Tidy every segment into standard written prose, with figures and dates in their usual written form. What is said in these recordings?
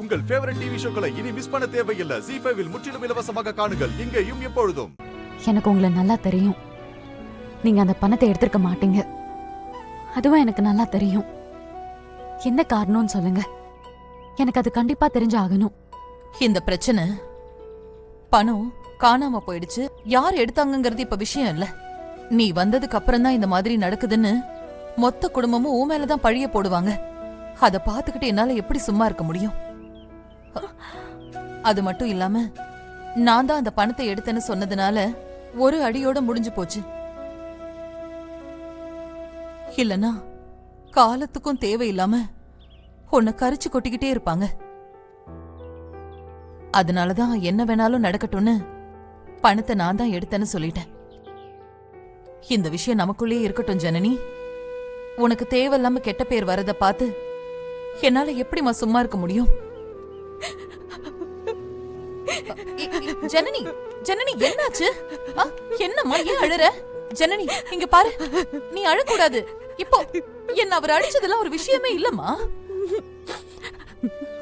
உங்கள் favourite TV ஷோக்களை இனி miss பண்ண தேவையில்லை. ZEE5 இல் முற்றிலும் இலவசமாக காணுங்கள், இங்கேயும் எப்பொழுதும். எனக்கு உங்களை நல்லா தெரியும். நீங்க அந்த பணத்தை எடுத்திருக்க மாட்டீங்க. அதுவும் எனக்கு நல்லா தெரியும். என்ன காரணம்னு சொல்லுங்க. எனக்கு அது கண்டிப்பா தெரிஞ்சாகணும். இந்த பிரச்சனை பணம் காணாம போயிடுச்சு, யார் எடுத்தாங்கங்கிறது இப்ப விஷயம் இல்ல. நீ வந்ததுக்கு அப்புறம் தான் இந்த மாதிரி நடக்குதுன்னு மொத்த குடும்பமும் உன் மேலதான் பழிய போடுவாங்க. அத பாத்துக்கிட்டு என்னால எப்படி சும்மா இருக்க முடியும்? அது மட்டும் இல்லாம நான் தான் அந்த பணத்தை எடுத்தேன்னு சொன்னதுனால ஒரு அடியோட முடிஞ்சு போச்சு. இல்லனா காலத்துக்கும் தேவையில்லாம உன்னை கரிச்சு கொட்டிக்கிட்டே இருப்பாங்க. அதனாலதான் என்ன வேணாலும் நடக்கட்டும்னு பணத்தை நான் தான் எடுத்தேன்னு சொல்லிட்டேன். இந்த விஷயம் நமக்குள்ளே இருக்கட்டும் ஜனனி. உனக்கு தேவையில்லாம கெட்ட பேர் வரத பார்த்து என்னால எப்படிமா சும்மா இருக்க முடியும்? ஜனனி, ஜனனி என்னாச்சு? என்னம்மா ஏன் அழற? ஜனனி இங்க பாரு, நீ அழக்கூடாது. இப்போ என்ன அவர் அடிச்சதெல்லாம் ஒரு விஷயமே இல்லம்மா.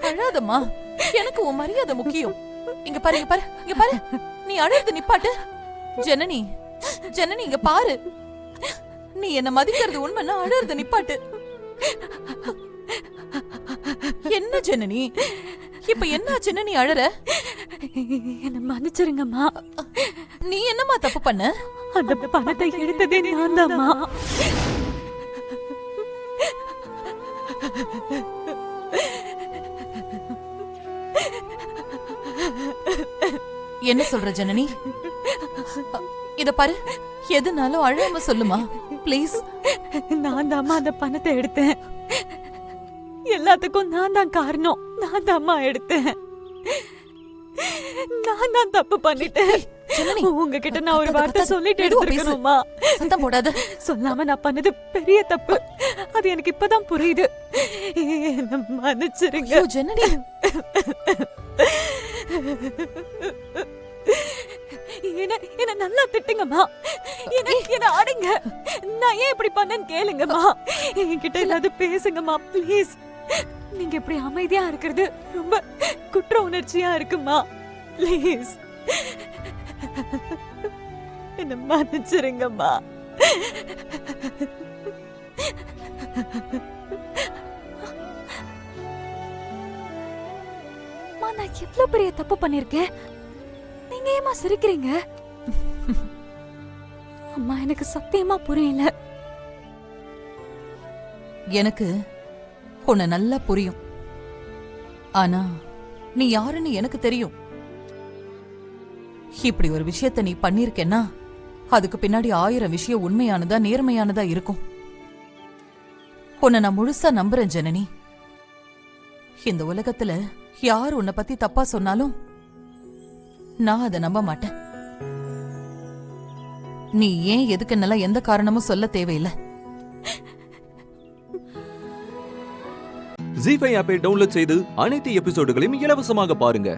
அழாதம்மா, எனக்கு உன் மரியாதை முக்கியம். இங்க பாரு, இங்க பாரு, இங்க பாரு, நீ அழுறது நிப்பாட்டு. ஜனனி, ஜனனி இங்க பாரு, நீ என்ன மதிக்கிறது உண்மைன்னா அழுறது நிப்பாட்டு. என்ன ஜனனி, இப்ப என்னாச்சுன்னு நீ அழற? என்ன மன்னிச்சிருங்கம்மா. நீ என்னம்மா தப்பு பண்ண? அந்த பணத்தை எடுத்ததே நான் தான்மா. என்ன சொல்ற ஜனனி? இத பாரு, எதுனாலும் அழாம சொல்லுமா ப்ளீஸ். நான் தாம்மா அந்த பணத்தை எடுத்தேன். எல்லாத்துக்கும் நான் தான் காரணம். நான் தாம்மா எடுத்தேன். நான் தான் தப்பு பண்ணிட்டேன். உங்ககிட்ட நான் ஒரு வார்த்தை சொல்லிட்டு எடுத்துக்கணுமா? சத்தம் போடாத. சொல்லாம நான் பண்ணது பெரிய தப்பு. அது எனக்கு இப்பதான் புரியுது. என்ன மன்னிச்சிருங்க ஜனனி. என்ன நல்லா திட்டுங்கம்மா. என்ன அடிங்க. நான் ஏன் இப்படி பண்ணேன்னு கேளுங்கம்மா. என்கிட்ட ஏதாவது பேசுங்கம்மா ப்ளீஸ். நீங்க இப்படி அமைதியா இருக்கிறது ரொம்ப குற்ற உணர்ச்சியா இருக்குமா? ப்ளீஸ் என்ன மன்னிச்சிருங்கம்மா. நான் எவ்வளவு பெரிய தப்பு பண்ணிருக்கேன். நீங்க ஏமா சிரிக்கிறீங்க? அம்மா எனக்கு சத்தியமா புரியல. எனக்கு உன்னை நல்லா புரியும். ஆனா நீ யாருன்னு எனக்கு தெரியும். இப்படி ஒரு விஷயத்த நீ பண்ணிருக்கேன்னா அதுக்கு பின்னாடி 1000 விஷயம் உண்மையானதா நேர்மையானதா இருக்கும். உன்னை நான் முழுசா நம்புறேன் ஜனனி. இந்த உலகத்துல யார் உன்னை பத்தி தப்பா சொன்னாலும் நான் அதை நம்ப மாட்டேன். நீ ஏன் எதுக்குன்னெல்லாம் எந்த காரணமும் சொல்ல தேவையில்லை. ZEE5 ஆப்பை டவுன்லோட் செய்து அனைத்து எபிசோடுகளையும் இலவசமாக பாருங்க.